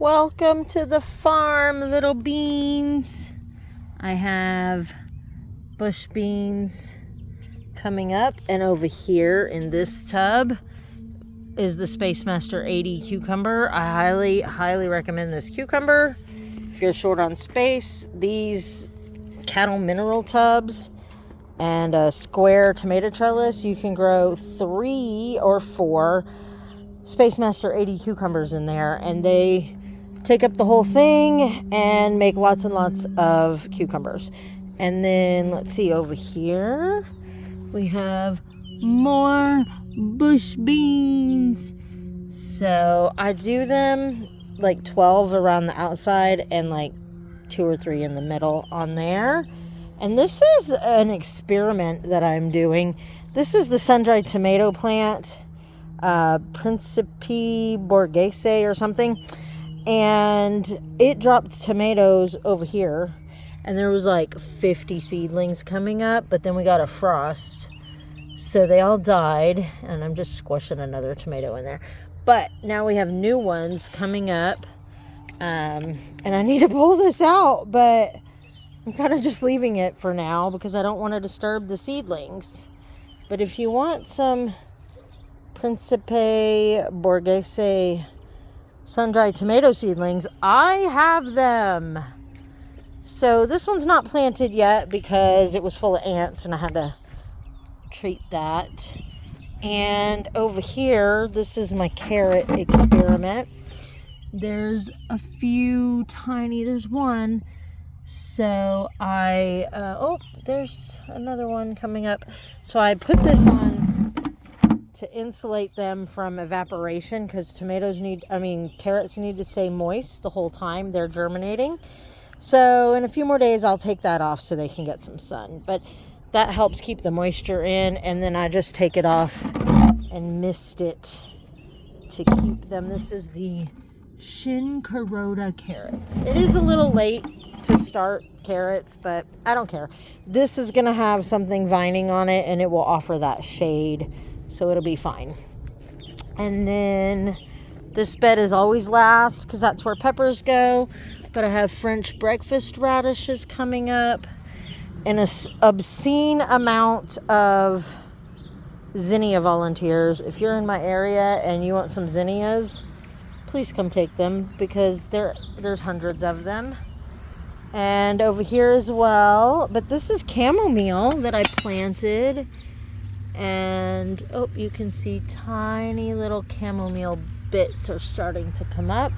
Welcome to the farm, little beans. I have bush beans coming up, and over here in this tub is the Space Master 80 cucumber. I highly recommend this cucumber if you're short on space. These cattle mineral tubs and a square tomato trellis, you can grow 3 or 4 Space Master 80 cucumbers in there, and they take up the whole thing and make lots and lots of cucumbers. And then let's see, over here we have more bush beans. So I do them like 12 around the outside and like 2 or 3 in the middle on there. And this is an experiment that I'm doing. This is the sun-dried tomato plant, Principe Borghese or something. And it dropped tomatoes over here, and there was like 50 seedlings coming up, but then we got a frost, so they all died, and I'm just squishing another tomato in there. But now we have new ones coming up, and I need to pull this out, but I'm kind of just leaving it for now because I don't want to disturb the seedlings. But if you want some Principe Borghese sun-dried tomato seedlings, I have them. So this one's not planted yet because it was full of ants and I had to treat that. And over here, this is my carrot experiment. There's a few tiny, there's one. So there's another one coming up. So I put this on to insulate them from evaporation because carrots need to stay moist the whole time they're germinating. So in a few more days I'll take that off so they can get some sun, but that helps keep the moisture in. And then I just take it off and mist it to keep them. This is the Shin-Kuroda carrots. It is a little late to start carrots, but I don't care. This is gonna have something vining on it and it will offer that shade, so it'll be fine. And then this bed is always last because that's where peppers go. But I have French breakfast radishes coming up and an obscene amount of zinnia volunteers. If you're in my area and you want some zinnias, please come take them because there's hundreds of them. And over here as well. But this is chamomile that I planted. And you can see tiny little chamomile bits are starting to come up.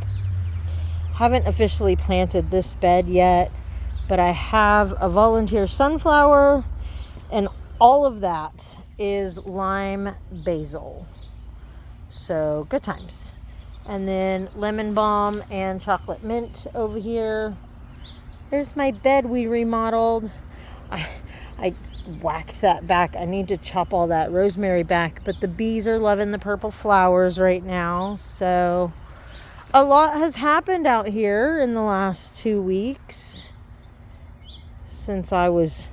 Haven't officially planted this bed yet, but I have a volunteer sunflower, and all of that is lime basil. So good times. And then lemon balm and chocolate mint over here. There's my bed we remodeled. I whacked that back. I need to chop all that rosemary back, but the bees are loving the purple flowers right now. So a lot has happened out here in the last 2 weeks since I was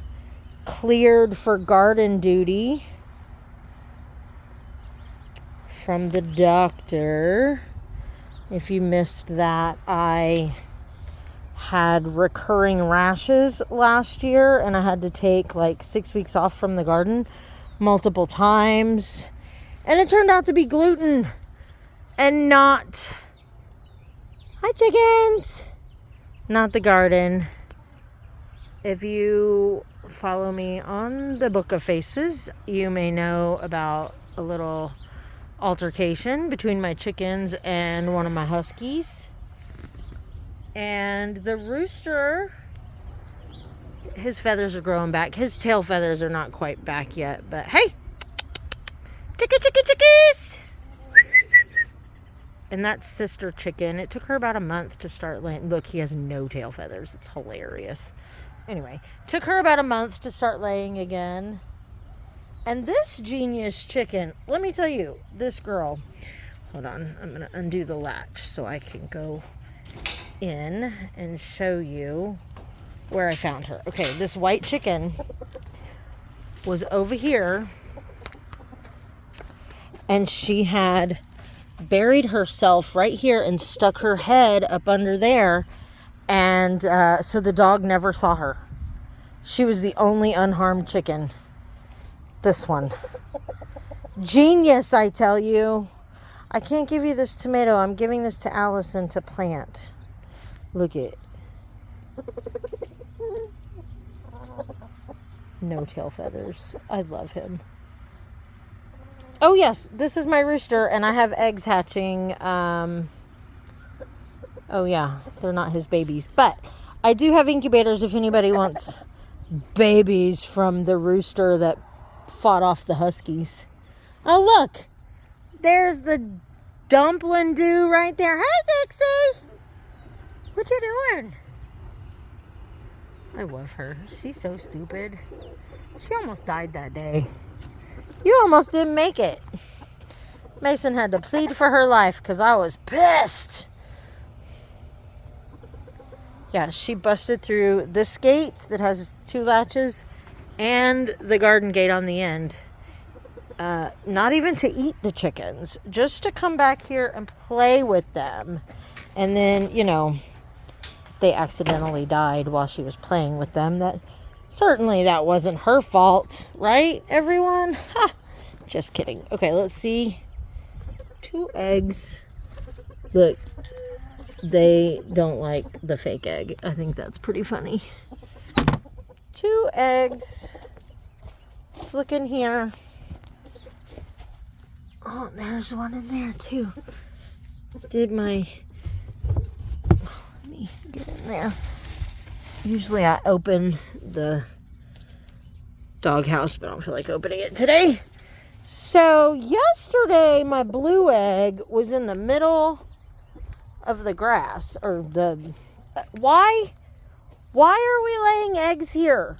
cleared for garden duty from the doctor. If you missed that, I had recurring rashes last year and I had to take like 6 weeks off from the garden multiple times, and it turned out to be gluten and not not the garden. If you follow me on the Book of Faces, you may know about a little altercation between my chickens and one of my huskies. And the rooster, his feathers are growing back. His tail feathers are not quite back yet, but hey, chickies. And that's sister chicken. It took her about a month to start laying. Look, he has no tail feathers. It's hilarious. Anyway, took her about a month to start laying again. And this genius chicken, let me tell you, this girl, hold on, I'm going to undo the latch so I can go in and show you where I found her. Okay, this white chicken was over here, and she had buried herself right here and stuck her head up under there. And so the dog never saw her. She was the only unharmed chicken. This one. Genius, I tell you. I can't give you this tomato. I'm giving this to Allison to plant. Look at it. No tail feathers. I love him. Oh yes, this is my rooster, and I have eggs hatching. Oh yeah, they're not his babies, but I do have incubators if anybody wants babies from the rooster that fought off the huskies. Oh look, there's the dumpling do right there. Hey Dixie, what you doing? I love her. She's so stupid. She almost died that day. You almost didn't make it. Mason had to plead for her life because I was pissed. Yeah, she busted through this gate that has 2 latches and the garden gate on the end. Not even to eat the chickens, just to come back here and play with them. And then, you know, they accidentally died while she was playing with them. Certainly that wasn't her fault, right, everyone? Ha! Just kidding. Okay, let's see. 2 eggs. Look, they don't like the fake egg. I think that's pretty funny. 2 eggs. Let's look in here. Oh, there's one in there too. Let me get in there. Usually I open the doghouse, but I don't feel like opening it today. So yesterday my blue egg was in the middle of the grass, or why are we laying eggs here?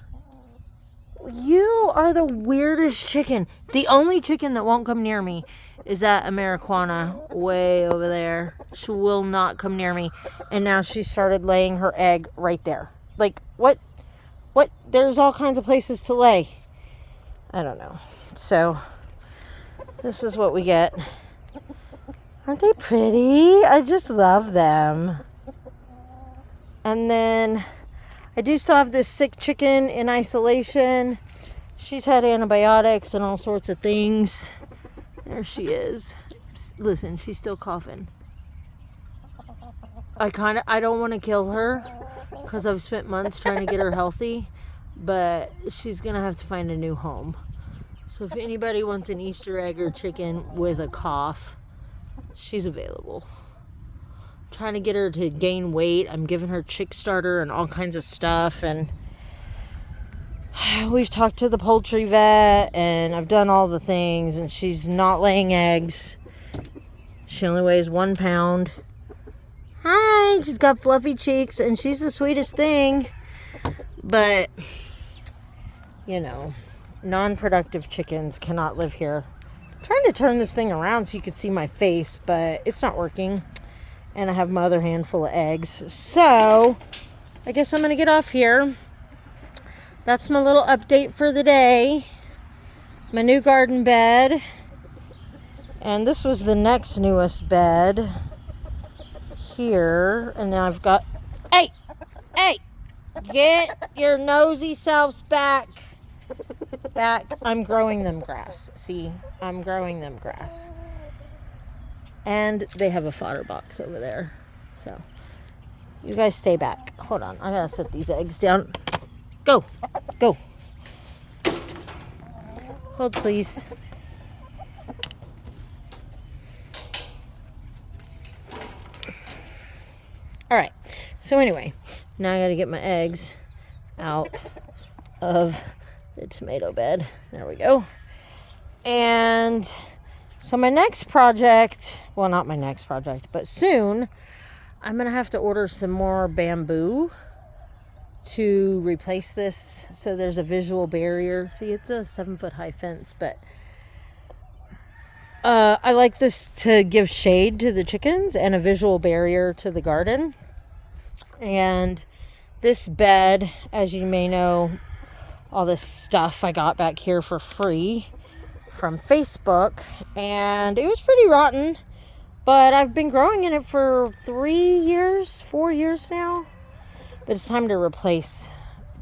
You are the weirdest chicken. The only chicken that won't come near me is that Americana way over there. She will not come near me. And now she started laying her egg right there. Like, what? There's all kinds of places to lay. I don't know. So, this is what we get. Aren't they pretty? I just love them. And then I do still have this sick chicken in isolation. She's had antibiotics and all sorts of things. There she is. Listen, she's still coughing. I don't want to kill her because I've spent months trying to get her healthy, but she's going to have to find a new home. So if anybody wants an Easter egg or chicken with a cough, she's available. I'm trying to get her to gain weight. I'm giving her chick starter and all kinds of stuff, and we've talked to the poultry vet, and I've done all the things, and she's not laying eggs. She only weighs 1 pound. Hi, she's got fluffy cheeks, and she's the sweetest thing. But, you know, non-productive chickens cannot live here. I'm trying to turn this thing around so you can see my face, but it's not working. And I have my other handful of eggs. So, I guess I'm going to get off here. That's my little update for the day. My new garden bed. And this was the next newest bed. Here. And now I've got... Hey! Get your nosy selves back. I'm growing them grass. See? I'm growing them grass. And they have a fodder box over there. So, you guys stay back. Hold on. I gotta set these eggs down. Go. Hold, please. Alright. So anyway, now I gotta get my eggs out of the tomato bed. There we go. And so my next project, well, not my next project, but soon, I'm going to have to order some more bamboo to replace this. So there's a visual barrier. See, it's a 7-foot high fence, but I like this to give shade to the chickens and a visual barrier to the garden. And this bed, as you may know, all this stuff I got back here for free from Facebook, and it was pretty rotten, But I've been growing in it for 4 years now. But it's time to replace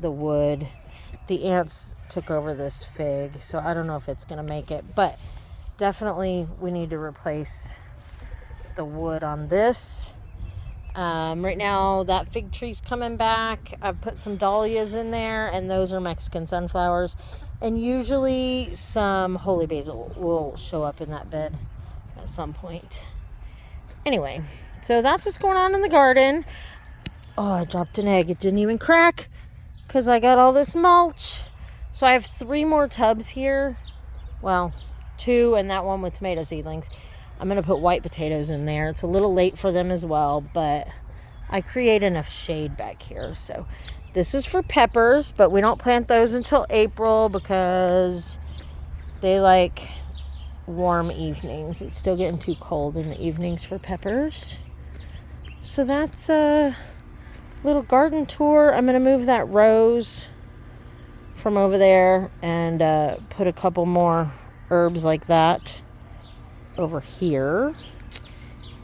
the wood. The ants took over this fig, so I don't know if it's going to make it. But definitely we need to replace the wood on this. Right now that fig tree's coming back. I've put some dahlias in there, and those are Mexican sunflowers. And usually some holy basil will show up in that bed at some point. Anyway, so that's what's going on in the garden. Oh, I dropped an egg. It didn't even crack because I got all this mulch. So I have 3 more tubs here. Well, 2 and that one with tomato seedlings. I'm going to put white potatoes in there. It's a little late for them as well, but I create enough shade back here. So this is for peppers, but we don't plant those until April because they like warm evenings. It's still getting too cold in the evenings for peppers. So that's a little garden tour. I'm going to move that rose from over there and put a couple more herbs like that over here.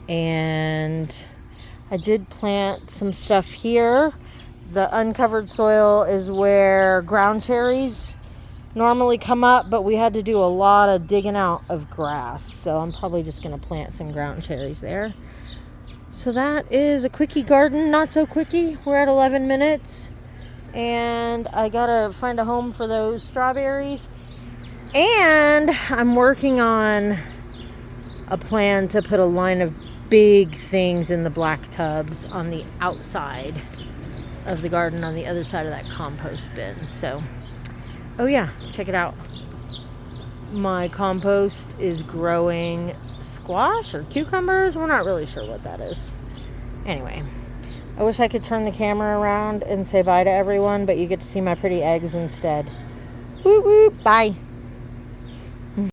And I did plant some stuff here. The uncovered soil is where ground cherries normally come up, but we had to do a lot of digging out of grass, so I'm probably just going to plant some ground cherries there. So that is a quickie garden, not so quickie. We're at 11 minutes, and I gotta find a home for those strawberries. And I'm working on a plan to put a line of big things in the black tubs on the outside of the garden on the other side of that compost bin. So oh yeah, check it out. My compost is growing squash or cucumbers. We're not really sure what that is. Anyway, I wish I could turn the camera around and say bye to everyone, but you get to see my pretty eggs instead. Whoop whoop, bye.